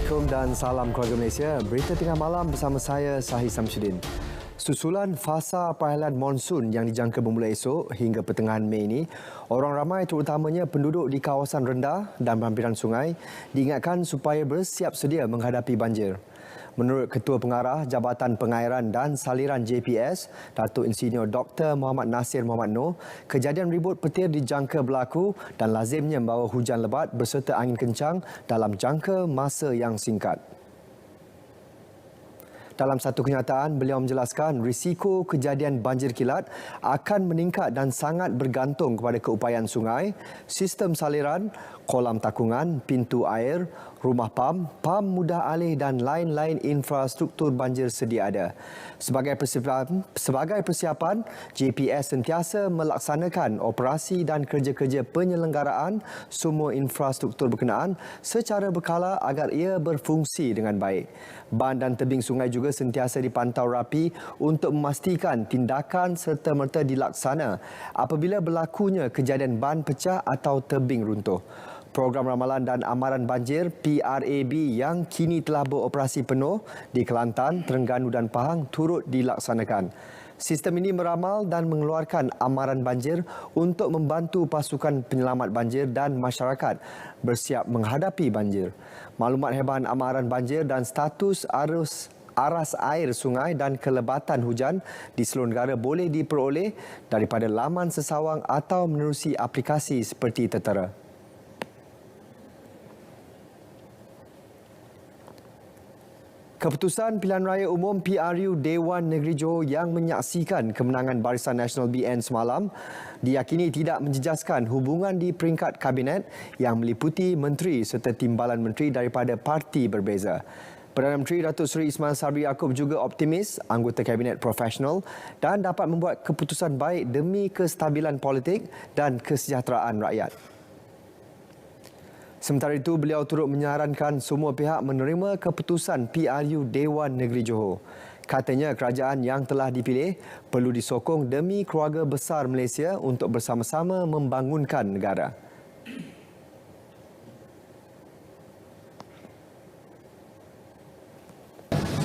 Assalamualaikum dan salam keluarga Malaysia. Berita tengah malam bersama saya, Sahih Samsudin. Susulan fasa perairan monsun yang dijangka bermula esok hingga pertengahan Mei ini, orang ramai terutamanya penduduk di kawasan rendah dan berhampiran sungai diingatkan supaya bersiap sedia menghadapi banjir. Menurut Ketua Pengarah Jabatan Pengairan dan Saliran JPS, Datuk Insinyur Dr. Muhammad Nasir Muhammad Noor, kejadian ribut petir dijangka berlaku dan lazimnya membawa hujan lebat berserta angin kencang dalam jangka masa yang singkat. Dalam satu kenyataan, beliau menjelaskan risiko kejadian banjir kilat akan meningkat dan sangat bergantung kepada keupayaan sungai, sistem saliran, kolam takungan, pintu air, rumah pam mudah alih dan lain-lain infrastruktur banjir sedia ada. Sebagai persiapan, JPS sentiasa melaksanakan operasi dan kerja-kerja penyelenggaraan semua infrastruktur berkenaan secara berkala agar ia berfungsi dengan baik. Ban dan tebing sungai juga sentiasa dipantau rapi untuk memastikan tindakan serta-merta dilaksana apabila berlakunya kejadian ban pecah atau tebing runtuh. Program Ramalan dan Amaran Banjir PRAB yang kini telah beroperasi penuh di Kelantan, Terengganu dan Pahang turut dilaksanakan. Sistem ini meramal dan mengeluarkan amaran banjir untuk membantu pasukan penyelamat banjir dan masyarakat bersiap menghadapi banjir. Maklumat hebahan amaran banjir dan status aras air sungai dan kelebatan hujan di seluruh negara boleh diperoleh daripada laman sesawang atau menerusi aplikasi seperti tertera. Keputusan Pilihan Raya Umum PRU Dewan Negeri Johor yang menyaksikan kemenangan Barisan Nasional BN semalam diyakini tidak menjejaskan hubungan di peringkat Kabinet yang meliputi menteri serta timbalan menteri daripada parti berbeza. Perdana Menteri Datuk Seri Ismail Sabri Yaakob juga optimis anggota Kabinet profesional dan dapat membuat keputusan baik demi kestabilan politik dan kesejahteraan rakyat. Sementara itu, beliau turut menyarankan semua pihak menerima keputusan PRU Dewan Negeri Johor. Katanya kerajaan yang telah dipilih perlu disokong demi keluarga besar Malaysia untuk bersama-sama membangunkan negara.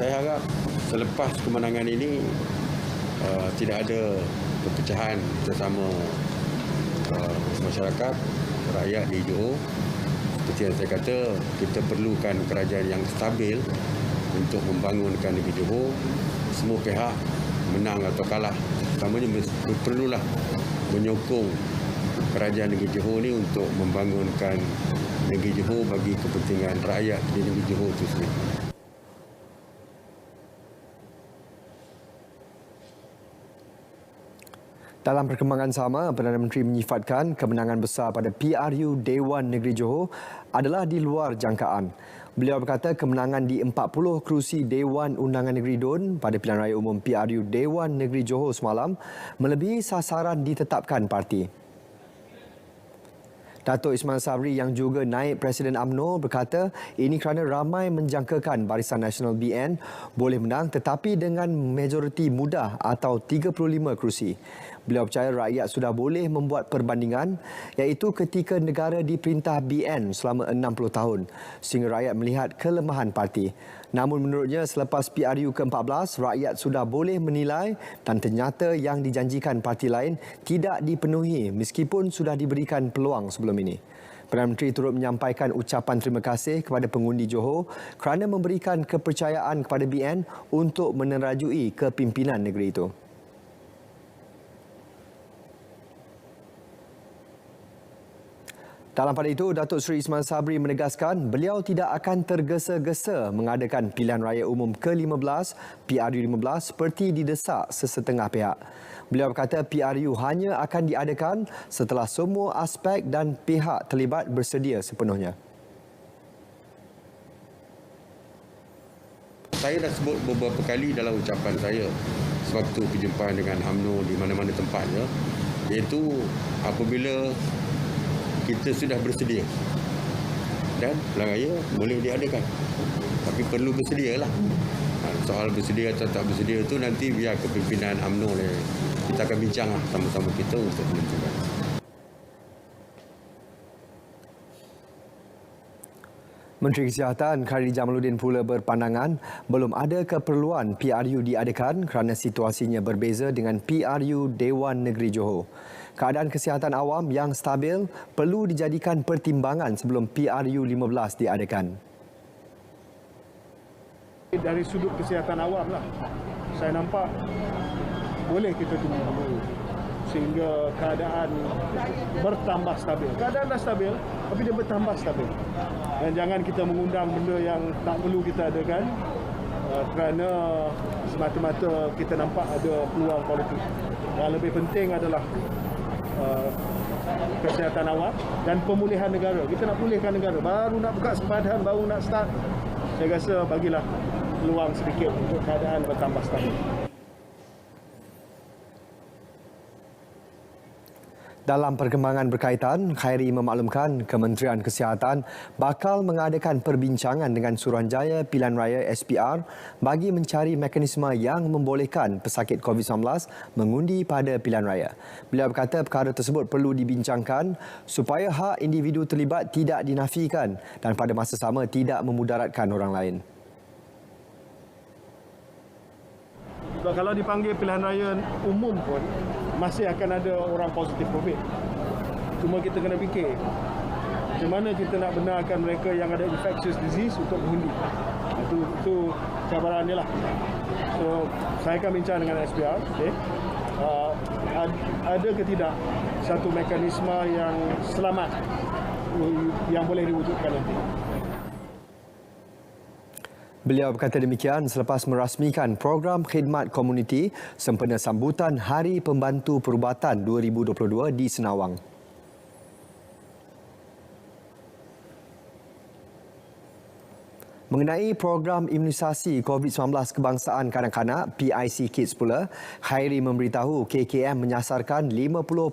Saya harap selepas kemenangan ini tidak ada perpecahan sesama masyarakat, rakyat di Johor. Seperti yang saya kata, kita perlukan kerajaan yang stabil untuk membangunkan negeri Johor. Semua pihak menang atau kalah, utamanya perlulah menyokong kerajaan negeri Johor ini untuk membangunkan negeri Johor bagi kepentingan rakyat di negeri Johor itu sendiri. Dalam perkembangan sama, Perdana Menteri menyifatkan kemenangan besar pada PRU Dewan Negeri Johor adalah di luar jangkaan. Beliau berkata kemenangan di 40 kerusi Dewan Undangan Negeri DUN pada Pilihan Raya Umum PRU Dewan Negeri Johor semalam melebihi sasaran ditetapkan parti. Datuk Ismail Sabri yang juga naib Presiden UMNO berkata ini kerana ramai menjangkakan Barisan Nasional BN boleh menang tetapi dengan majoriti mudah atau 35 kerusi. Beliau percaya rakyat sudah boleh membuat perbandingan iaitu ketika negara diperintah BN selama 60 tahun sehingga rakyat melihat kelemahan parti. Namun menurutnya selepas PRU ke-14, rakyat sudah boleh menilai dan ternyata yang dijanjikan parti lain tidak dipenuhi meskipun sudah diberikan peluang sebelum ini. Perdana Menteri turut menyampaikan ucapan terima kasih kepada pengundi Johor kerana memberikan kepercayaan kepada BN untuk menerajui kepimpinan negeri itu. Dalam pada itu, Datuk Seri Ismail Sabri menegaskan beliau tidak akan tergesa-gesa mengadakan pilihan raya umum ke-15 PRU 15 seperti didesak sesetengah pihak. Beliau berkata PRU hanya akan diadakan setelah semua aspek dan pihak terlibat bersedia sepenuhnya. Saya dah sebut beberapa kali dalam ucapan saya sewaktu perjumpaan dengan UMNO di mana-mana tempatnya, iaitu apabila kita sudah bersedia dan pilihan raya boleh diadakan, tapi perlu bersedialah. Soal bersedia atau tak bersedia itu nanti biar kepimpinan UMNO kita akan bincang sama-sama kita untuk menentukan. Menteri Kesihatan Khairy Jamaluddin pula berpandangan belum ada keperluan PRU diadakan kerana situasinya berbeza dengan PRU Dewan Negeri Johor. Keadaan kesihatan awam yang stabil perlu dijadikan pertimbangan sebelum PRU 15 diadakan. Dari sudut kesihatan awam lah, saya nampak boleh kita tunggu dulu sehingga keadaan bertambah stabil. Keadaan dah stabil, tapi dia bertambah stabil. Dan jangan kita mengundang benda yang tak perlu kita adakan kerana semata-mata kita nampak ada peluang politik. Yang lebih penting adalah kesihatan awam dan pemulihan negara. Kita nak pulihkan negara, baru nak buka sempadan, baru nak start. Saya rasa bagilah peluang sedikit untuk keadaan bertambah stabil. Dalam perkembangan berkaitan, Khairy memaklumkan Kementerian Kesihatan bakal mengadakan perbincangan dengan Suruhanjaya Pilihan Raya SPR bagi mencari mekanisme yang membolehkan pesakit COVID-19 mengundi pada pilihan raya. Beliau berkata perkara tersebut perlu dibincangkan supaya hak individu terlibat tidak dinafikan dan pada masa sama tidak memudaratkan orang lain. Sebab kalau dipanggil pilihan raya umum pun, masih akan ada orang positif COVID. Cuma kita kena fikir, macam mana kita nak benarkan mereka yang ada infectious disease untuk mengundi. Itu cabaran dia lah. So, saya akan bincang dengan SPR. Okay. Ada ke tidak satu mekanisme yang selamat yang boleh diwujudkan nanti. Beliau berkata demikian selepas merasmikan program khidmat komuniti sempena sambutan Hari Pembantu Perubatan 2022 di Senawang. Mengenai program imunisasi COVID-19 kebangsaan kanak-kanak PIC Kids pula, Khairy memberitahu KKM menyasarkan 50%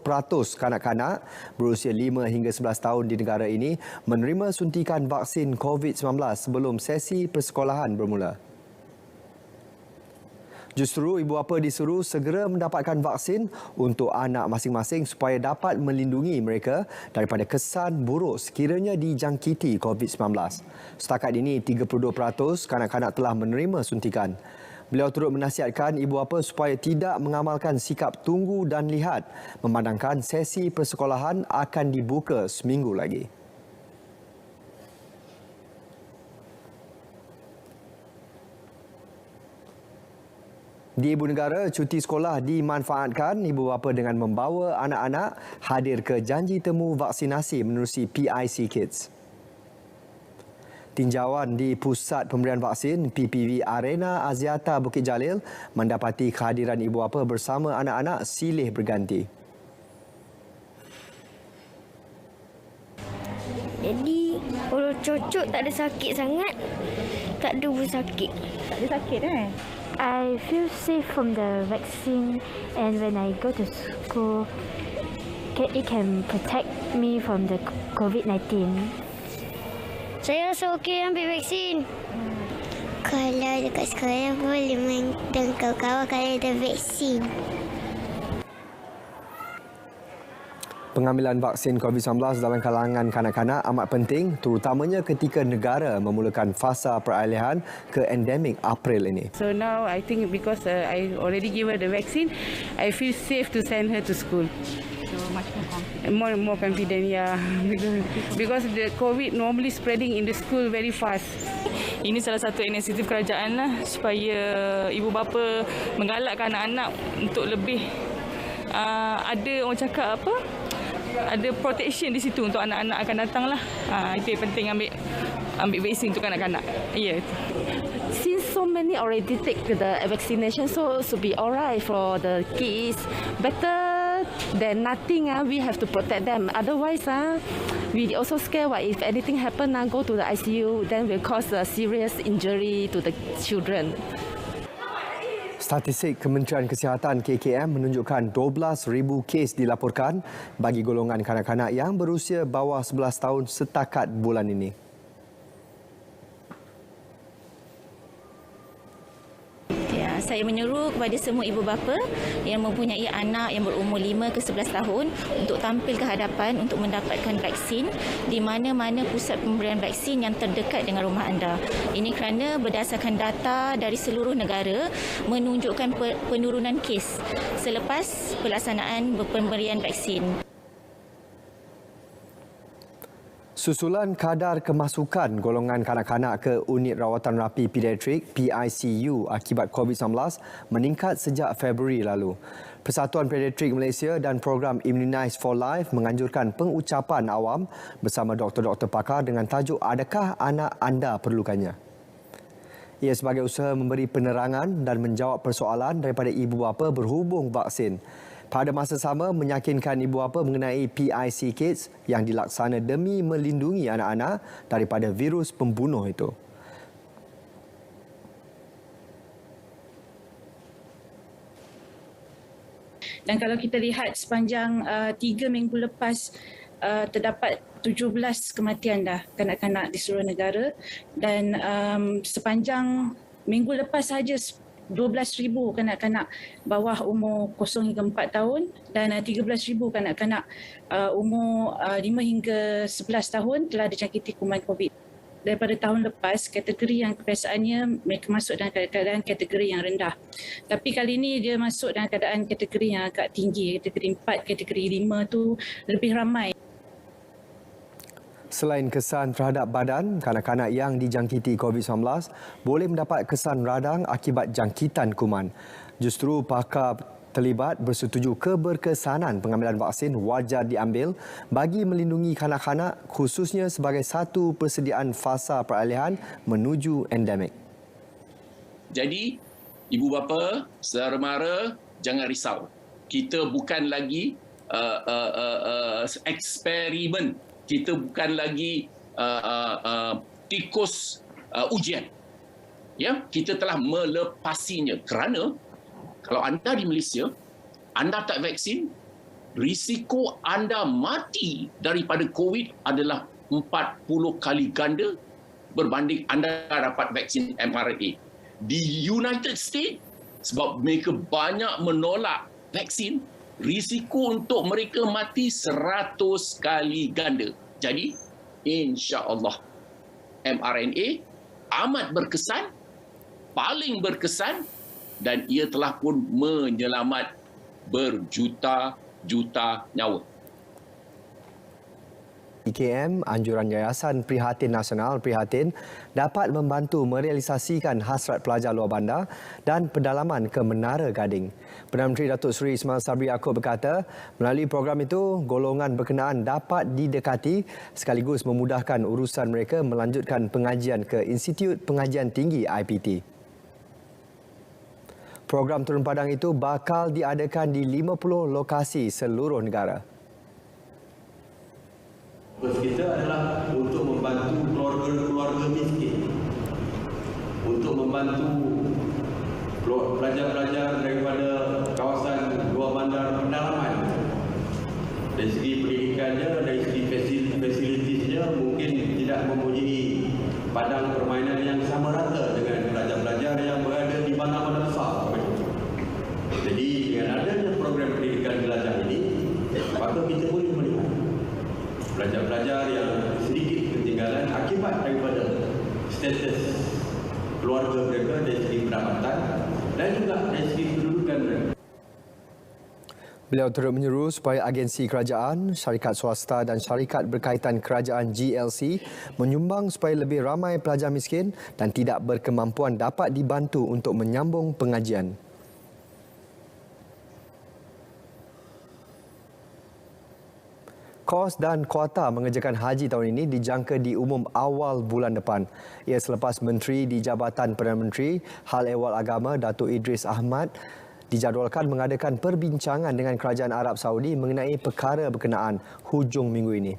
kanak-kanak berusia 5 hingga 11 tahun di negara ini menerima suntikan vaksin COVID-19 sebelum sesi persekolahan bermula. Justru ibu bapa disuruh segera mendapatkan vaksin untuk anak masing-masing supaya dapat melindungi mereka daripada kesan buruk sekiranya dijangkiti COVID-19. Setakat ini 32% kanak-kanak telah menerima suntikan. Beliau turut menasihatkan ibu bapa supaya tidak mengamalkan sikap tunggu dan lihat memandangkan sesi persekolahan akan dibuka seminggu lagi. Di ibu negara, cuti sekolah dimanfaatkan ibu bapa dengan membawa anak-anak hadir ke janji temu vaksinasi menerusi PIC Kids. Tinjauan di Pusat Pemberian Vaksin PPV Arena Aziata Bukit Jalil mendapati kehadiran ibu bapa bersama anak-anak silih berganti. Jadi, kalau cucuk tak ada sakit sangat, tak ada pun sakit. Tak ada sakit I feel safe from the vaccine, and when I go to school, it can protect me from the COVID-19. Saya rasa okey ambil vaksin. Kalau dekat sekolah boleh main dengan kawan-kawan kalau ada vaksin. Pengambilan vaksin COVID-19 dalam kalangan kanak-kanak amat penting terutamanya ketika negara memulakan fasa peralihan ke endemik April ini. So now I think because I already give her the vaccine, I feel safe to send her to school. So much more confident. More confident, yeah. Because the COVID normally spreading in the school very fast. Ini salah satu inisiatif kerajaan lah supaya ibu bapa menggalakkan anak-anak untuk lebih ada orang cakap apa? Ada protection di situ untuk anak-anak akan datang lah. Itu yang penting ambil vaksin untuk kanak-kanak. Yeah. Since so many already take the vaccination, so should be alright for the kids. Better than nothing. We have to protect them. Otherwise, we also scared what if anything happen, go to the ICU, then will cause a serious injury to the children. Statistik Kementerian Kesihatan KKM menunjukkan 12,000 kes dilaporkan bagi golongan kanak-kanak yang berusia bawah 11 tahun setakat bulan ini. Ya, saya Saya menyeru kepada semua ibu bapa yang mempunyai anak yang berumur 5 ke 11 tahun untuk tampil ke hadapan untuk mendapatkan vaksin di mana-mana pusat pemberian vaksin yang terdekat dengan rumah anda. Ini kerana berdasarkan data dari seluruh negara menunjukkan penurunan kes selepas pelaksanaan pemberian vaksin. Susulan kadar kemasukan golongan kanak-kanak ke Unit Rawatan Rapi Pediatrik PICU akibat COVID-19 meningkat sejak Februari lalu. Persatuan Pediatrik Malaysia dan program Immunize for Life menganjurkan pengucapan awam bersama doktor-doktor pakar dengan tajuk "Adakah anak anda perlukannya?" Ia sebagai usaha memberi penerangan dan menjawab persoalan daripada ibu bapa berhubung vaksin. Pada masa sama, meyakinkan ibu bapa mengenai PIC Kids yang dilaksana demi melindungi anak-anak daripada virus pembunuh itu. Dan kalau kita lihat sepanjang 3 minggu lepas, terdapat 17 kematian dah kanak-kanak di seluruh negara, dan sepanjang minggu lepas sahaja 12,000 kanak-kanak bawah umur 0 hingga 4 tahun dan 13,000 kanak-kanak umur 5 hingga 11 tahun telah dijangkiti kuman COVID. Daripada tahun lepas, kategori yang kebiasaannya mereka masuk dalam keadaan kategori yang rendah. Tapi kali ini dia masuk dalam keadaan kategori yang agak tinggi. Kategori 4, kategori 5 tu lebih ramai. Selain kesan terhadap badan, kanak-kanak yang dijangkiti COVID-19 boleh mendapat kesan radang akibat jangkitan kuman. Justru pakar terlibat bersetuju keberkesanan pengambilan vaksin wajar diambil bagi melindungi kanak-kanak khususnya sebagai satu persediaan fasa peralihan menuju endemik. Jadi, ibu bapa, saudara mara, jangan risau. Kita bukan lagi eksperimen. Kita bukan lagi tikus ujian. Ya, kita telah melepasinya kerana kalau anda di Malaysia, anda tak vaksin, risiko anda mati daripada COVID adalah 40 kali ganda berbanding anda dapat vaksin mRNA. Di United States, sebab mereka banyak menolak vaksin, risiko untuk mereka mati 100 kali ganda. Jadi, insya-Allah mRNA amat berkesan, paling berkesan dan ia telah pun menyelamat berjuta-juta nyawa. IKM, Anjuran Yayasan Prihatin Nasional Prihatin dapat membantu merealisasikan hasrat pelajar luar bandar dan pendalaman ke Menara Gading. Perdana Menteri Datuk Seri Ismail Sabri Yaakob berkata, melalui program itu, golongan berkenaan dapat didekati sekaligus memudahkan urusan mereka melanjutkan pengajian ke Institut Pengajian Tinggi IPT. Program turun padang itu bakal diadakan di 50 lokasi seluruh negara. Fokus kita adalah untuk membantu keluarga-keluarga miskin, untuk membantu pelajar-pelajar daripada kawasan luar bandar pendalaman. Dari segi pendidikannya, dari segi fasilitasnya mungkin tidak mempunyai padang permainan yang sama rata dengan pelajar-pelajar yang berada di bandar-bandar besar. Jadi dengan adanya program pendidikan belajar ini, patut kita boleh melihat pelajar-pelajar yang sedikit ketinggalan akibat daripada status keluarga mereka dari segi pendapatan dan juga dari segi kedudukan mereka. Beliau turut menyeru supaya agensi kerajaan, syarikat swasta dan syarikat berkaitan kerajaan GLC menyumbang supaya lebih ramai pelajar miskin dan tidak berkemampuan dapat dibantu untuk menyambung pengajian. Kos dan kuota mengerjakan haji tahun ini dijangka diumum awal bulan depan. Ia selepas Menteri di Jabatan Perdana Menteri Hal Ehwal Agama Datuk Idris Ahmad dijadualkan mengadakan perbincangan dengan Kerajaan Arab Saudi mengenai perkara berkenaan hujung minggu ini.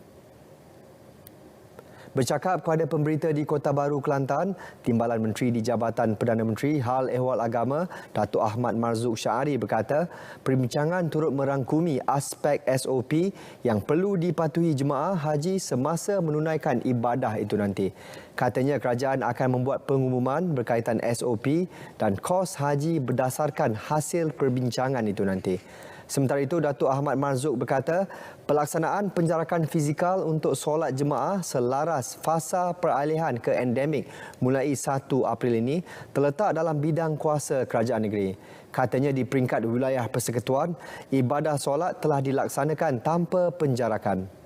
Bercakap kepada pemberita di Kota Baru, Kelantan, Timbalan Menteri di Jabatan Perdana Menteri Hal Ehwal Agama, Datuk Ahmad Marzuq Syahari berkata, perbincangan turut merangkumi aspek SOP yang perlu dipatuhi jemaah haji semasa menunaikan ibadah itu nanti. Katanya kerajaan akan membuat pengumuman berkaitan SOP dan kos haji berdasarkan hasil perbincangan itu nanti. Sementara itu, Datuk Ahmad Marzuq berkata, pelaksanaan penjarakan fizikal untuk solat jemaah selaras fasa peralihan ke endemik mulai 1 April ini terletak dalam bidang kuasa kerajaan negeri. Katanya di peringkat wilayah persekutuan, ibadah solat telah dilaksanakan tanpa penjarakan.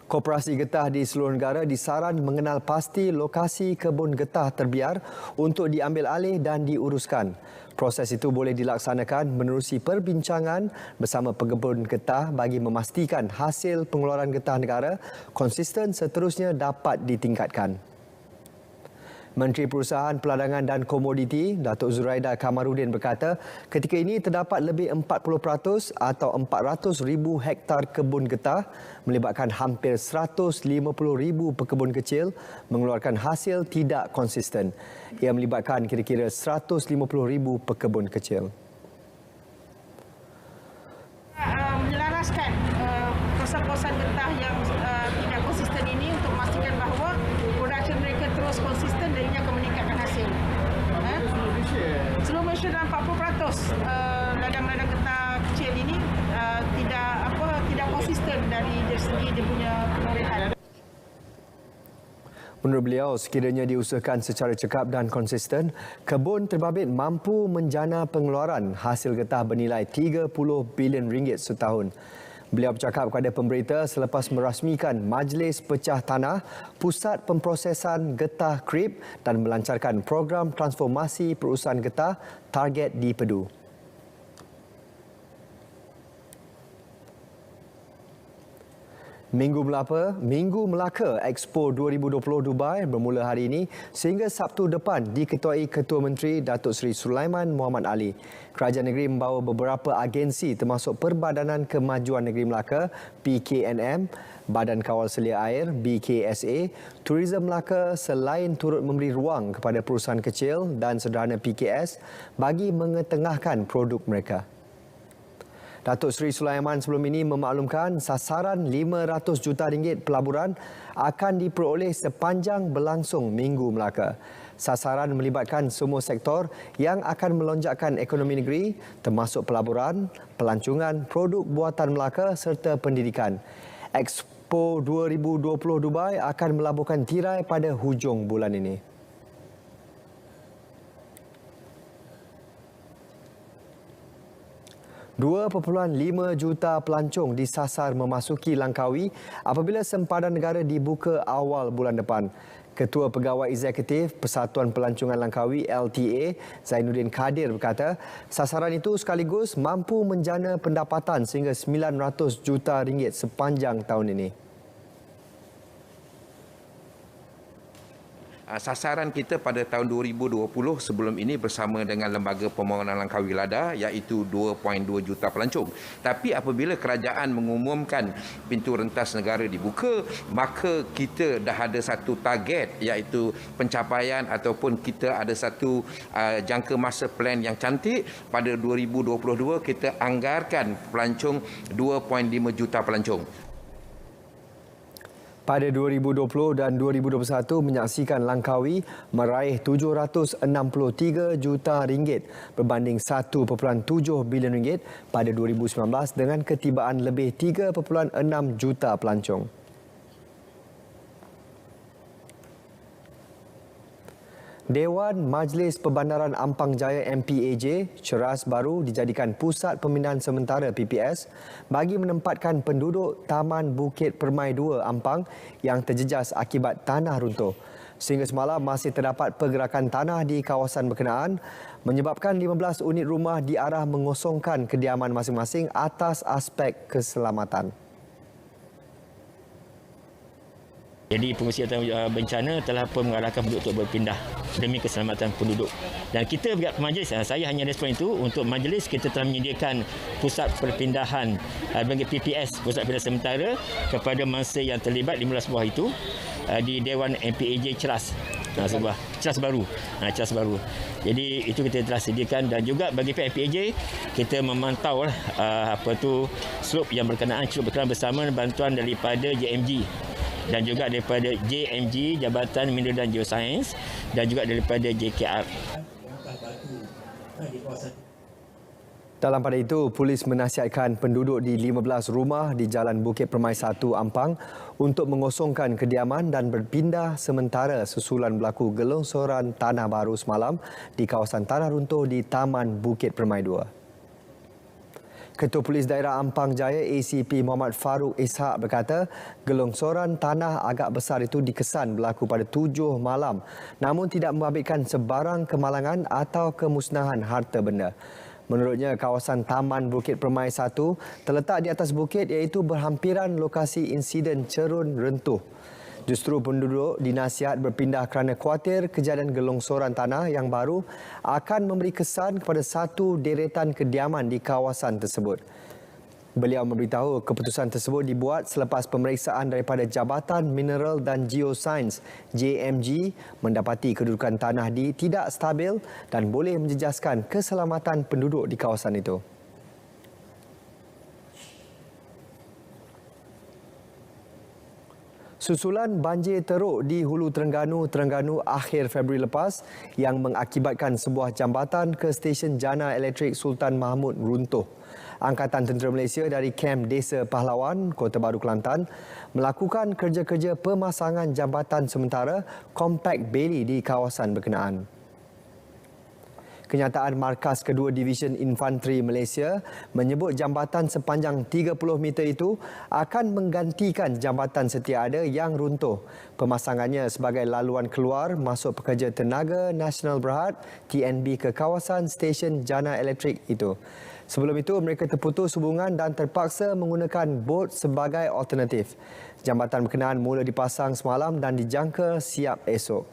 Koperasi getah di seluruh negara disaran mengenal pasti lokasi kebun getah terbiar untuk diambil alih dan diuruskan. Proses itu boleh dilaksanakan menerusi perbincangan bersama pekebun getah bagi memastikan hasil pengeluaran getah negara konsisten seterusnya dapat ditingkatkan. Menteri Perusahaan Peladangan dan Komoditi, Datuk Zuraida Kamarudin berkata, ketika ini terdapat lebih 40% atau 400,000 hektar kebun getah melibatkan hampir 150,000 pekebun kecil mengeluarkan hasil tidak konsisten. Ia melibatkan kira-kira 150,000 pekebun kecil. Menyelaraskan kawasan getah yang tidak konsisten ini untuk memastikan bahawa production mereka terus konsisten dan ini akan meningkatkan hasil. Seluruh Malaysia dalam 40% ladang-ladang getah kecil ini tidak konsisten dari segi dia punya pengorehan. Menurut beliau, sekiranya diusahakan secara cekap dan konsisten, kebun terbabit mampu menjana pengeluaran hasil getah bernilai 30 bilion ringgit setahun. Beliau bercakap kepada pemberita selepas merasmikan Majlis Pecah Tanah Pusat Pemprosesan Getah KRIP dan melancarkan program transformasi perusahaan getah Target di Pedu. Minggu Melaka Expo 2020 Dubai bermula hari ini sehingga Sabtu depan diketuai Ketua Menteri Datuk Seri Sulaiman Muhammad Ali. Kerajaan negeri membawa beberapa agensi termasuk Perbadanan Kemajuan Negeri Melaka (PKNM), Badan Kawal Selia Air (BKSA), Tourism Melaka selain turut memberi ruang kepada perusahaan kecil dan sederhana PKS bagi mengetengahkan produk mereka. Datuk Seri Sulaiman sebelum ini memaklumkan sasaran RM500 juta pelaburan akan diperoleh sepanjang berlangsung Minggu Melaka. Sasaran melibatkan semua sektor yang akan melonjakkan ekonomi negeri termasuk pelaburan, pelancongan, produk buatan Melaka serta pendidikan. Expo 2020 Dubai akan melabuhkan tirai pada hujung bulan ini. 2.5 juta pelancong disasar memasuki Langkawi apabila sempadan negara dibuka awal bulan depan. Ketua Pegawai Eksekutif Persatuan Pelancongan Langkawi LTA, Zainuddin Kadir berkata, sasaran itu sekaligus mampu menjana pendapatan sehingga RM900 juta sepanjang tahun ini. Sasaran kita pada tahun 2020 sebelum ini bersama dengan Lembaga Pembangunan Langkawi Lada iaitu 2.2 juta pelancong. Tapi apabila kerajaan mengumumkan pintu rentas negara dibuka, maka kita dah ada satu target iaitu pencapaian ataupun kita ada satu jangka masa plan yang cantik. Pada 2022 kita anggarkan pelancong 2.5 juta pelancong. Pada 2020 dan 2021 menyaksikan Langkawi meraih RM763 juta berbanding RM1.7 bilion pada 2019 dengan ketibaan lebih 3.6 juta pelancong. Dewan Majlis Perbandaran Ampang Jaya MPAJ Ceras Baru dijadikan pusat pemindahan sementara PPS bagi menempatkan penduduk Taman Bukit Permai 2 Ampang yang terjejas akibat tanah runtuh. Sehingga semalam masih terdapat pergerakan tanah di kawasan berkenaan menyebabkan 15 unit rumah diarah mengosongkan kediaman masing-masing atas aspek keselamatan. Jadi pengurusi bencana telah pun mengarahkan penduduk untuk berpindah demi keselamatan penduduk. Dan kita pihak majlis, saya hanya respon itu, untuk majlis kita telah menyediakan pusat perpindahan bagi PPS, pusat perpindahan sementara kepada mangsa yang terlibat 15 buah itu di Dewan MPAJ Ceras. Sebuah Ceras baru. Ceras baru. Jadi itu kita telah sediakan, dan juga bagi pihak MPAJ kita memantau slope yang berkenaan bersama bantuan daripada JMG dan juga daripada JMG Jabatan Mineral dan Geosains dan juga daripada JKR. Dalam pada itu, polis menasihatkan penduduk di 15 rumah di Jalan Bukit Permai 1 Ampang untuk mengosongkan kediaman dan berpindah sementara susulan berlaku gelongsoran tanah baru semalam di kawasan tanah runtuh di Taman Bukit Permai 2. Ketua Polis Daerah Ampang Jaya ACP Muhammad Farouk Ishak berkata gelongsoran tanah agak besar itu dikesan berlaku pada 7 malam namun tidak membabitkan sebarang kemalangan atau kemusnahan harta benda. Menurutnya, kawasan Taman Bukit Permai 1 terletak di atas bukit iaitu berhampiran lokasi insiden cerun rentuh. Justru penduduk dinasihat berpindah kerana khuatir kejadian gelongsoran tanah yang baru akan memberi kesan kepada satu deretan kediaman di kawasan tersebut. Beliau memberitahu keputusan tersebut dibuat selepas pemeriksaan daripada Jabatan Mineral dan Geosains JMG mendapati kedudukan tanah tidak stabil dan boleh menjejaskan keselamatan penduduk di kawasan itu. Susulan banjir teruk di Hulu Terengganu akhir Februari lepas yang mengakibatkan sebuah jambatan ke stesen Jana Elektrik Sultan Mahmud runtuh. Angkatan Tentera Malaysia dari Kem Desa Pahlawan, Kota Baru, Kelantan melakukan kerja-kerja pemasangan jambatan sementara Compact Bailey di kawasan berkenaan. Kenyataan Markas Kedua Division Infanteri Malaysia menyebut jambatan sepanjang 30 meter itu akan menggantikan jambatan setiada yang runtuh. Pemasangannya sebagai laluan keluar masuk pekerja Tenaga Nasional Berhad TNB ke kawasan stesen Jana Elektrik itu. Sebelum itu, mereka terputus hubungan dan terpaksa menggunakan bot sebagai alternatif. Jambatan berkenaan mula dipasang semalam dan dijangka siap esok.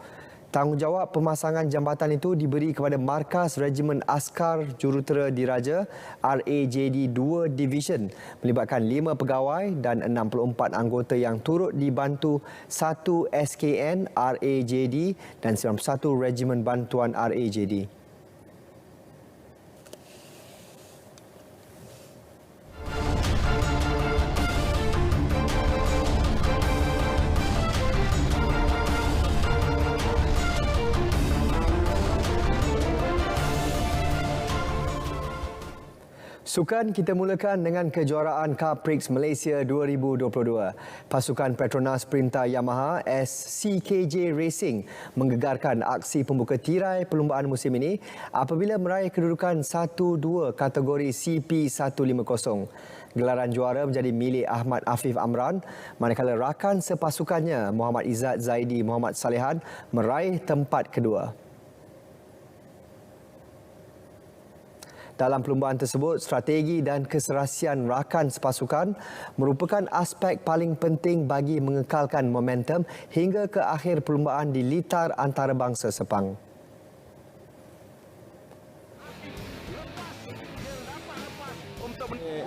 Tanggungjawab pemasangan jambatan itu diberi kepada Markas Regimen Askar Jurutera Diraja RAJD 2 Division melibatkan 5 pegawai dan 64 anggota yang turut dibantu 1 SKN RAJD dan 91 Regimen Bantuan RAJD. Sukan kita mulakan dengan kejuaraan Cup Prix Malaysia 2022. Pasukan Petronas Sprinter Yamaha SCKJ Racing menggegarkan aksi pembuka tirai perlumbaan musim ini apabila meraih kedudukan 1-2 kategori CP150. Gelaran juara menjadi milik Ahmad Afif Amran, manakala rakan sepasukannya Muhammad Izzat Zaidi Muhammad Salihan meraih tempat kedua. Dalam perlumbaan tersebut, strategi dan keserasian rakan sepasukan merupakan aspek paling penting bagi mengekalkan momentum hingga ke akhir perlumbaan di litar antarabangsa Sepang.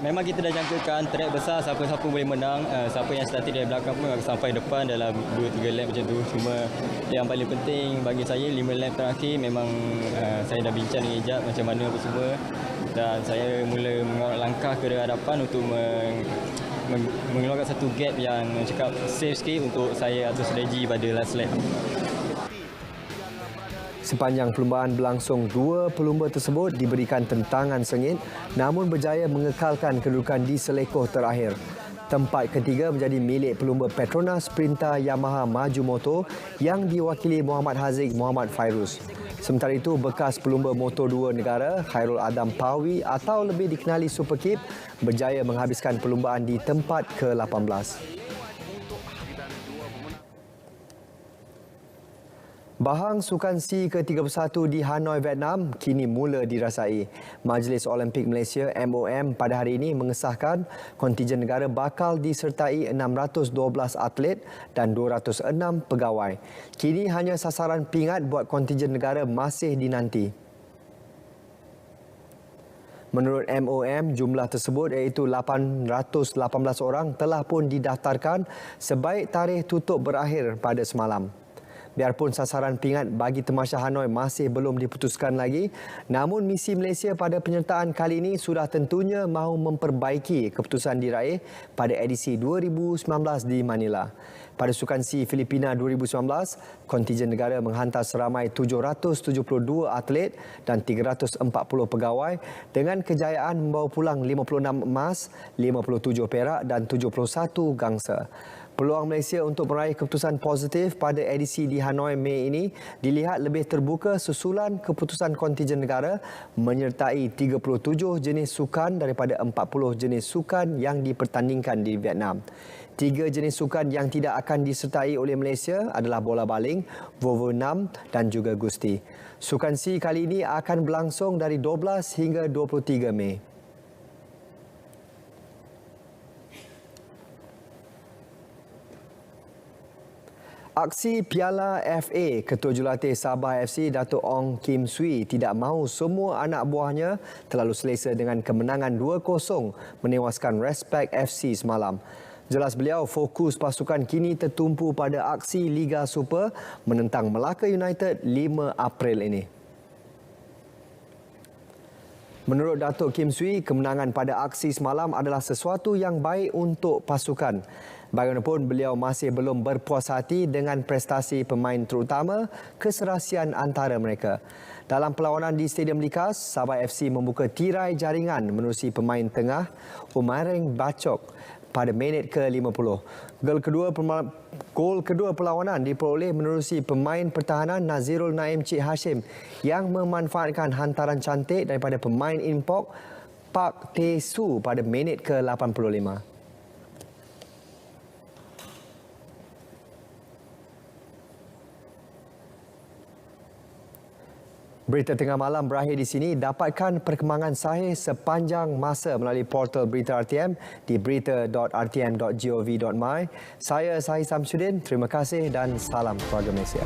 Memang kita dah jangkakan trek besar, siapa-siapa boleh menang. Siapa yang starting dari belakang pun akan sampai depan dalam 2-3 lap macam tu. Cuma yang paling penting bagi saya 5 lap terakhir memang saya dah bincang dengan Ijat macam mana apa semua. Dan saya mula mengarah langkah ke hadapan untuk mengeluarkan satu gap yang cakap safe sikit untuk saya atau strategi pada last lap. Sepanjang perlumbaan berlangsung, 2 pelumba tersebut diberikan tentangan sengit namun berjaya mengekalkan kedudukan di selekoh terakhir. Tempat ketiga menjadi milik pelumba Petronas Sprinter Yamaha Maju Motor yang diwakili Muhammad Haziq Muhammad Fairuz. Sementara itu, bekas pelumba Motor 2 negara Khairul Adam Pawi atau lebih dikenali Super Kip berjaya menghabiskan perlumbaan di tempat ke-18. Bahang Sukan SEA ke-31 di Hanoi, Vietnam kini mula dirasai. Majlis Olimpik Malaysia MOM pada hari ini mengesahkan kontingen negara bakal disertai 612 atlet dan 206 pegawai. Kini hanya sasaran pingat buat kontingen negara masih dinanti. Menurut MOM, jumlah tersebut iaitu 818 orang telah pun didaftarkan sebaik tarikh tutup berakhir pada semalam. Biarpun sasaran pingat bagi Tamasya Hanoi masih belum diputuskan lagi, namun misi Malaysia pada penyertaan kali ini sudah tentunya mahu memperbaiki keputusan diraih pada edisi 2019 di Manila. Pada Sukan SEA Filipina 2019, kontingen negara menghantar seramai 772 atlet dan 340 pegawai dengan kejayaan membawa pulang 56 emas, 57 perak dan 71 gangsa. Peluang Malaysia untuk meraih keputusan positif pada edisi di Hanoi Mei ini dilihat lebih terbuka susulan keputusan kontingen negara menyertai 37 jenis sukan daripada 40 jenis sukan yang dipertandingkan di Vietnam. 3 jenis sukan yang tidak akan disertai oleh Malaysia adalah bola baling, vovo-nam dan juga gusti. Sukan SEA kali ini akan berlangsung dari 12 hingga 23 Mei. Aksi Piala FA, Ketua Jurulatih Sabah FC Datuk Ong Kim Swee tidak mahu semua anak buahnya terlalu selesa dengan kemenangan 2-0 menewaskan Respect FC semalam. Jelas beliau, fokus pasukan kini tertumpu pada aksi Liga Super menentang Melaka United 5 April ini. Menurut Datuk Kim Swee, kemenangan pada aksi semalam adalah sesuatu yang baik untuk pasukan. Bagaimanapun, beliau masih belum berpuas hati dengan prestasi pemain terutama keserasian antara mereka. Dalam perlawanan di Stadium Likas, Sabah FC membuka tirai jaringan menerusi pemain tengah Umareng Bacok pada minit ke-50. Gol kedua perlawanan diperoleh menerusi pemain pertahanan Nazirul Naim Cik Hashim yang memanfaatkan hantaran cantik daripada pemain import Park Tae Soo pada minit ke-85. Berita tengah malam berakhir di sini. Dapatkan perkembangan sahih sepanjang masa melalui portal Berita RTM di berita.rtm.gov.my. Saya Sahih Samsudin. Terima kasih dan salam keluarga Malaysia.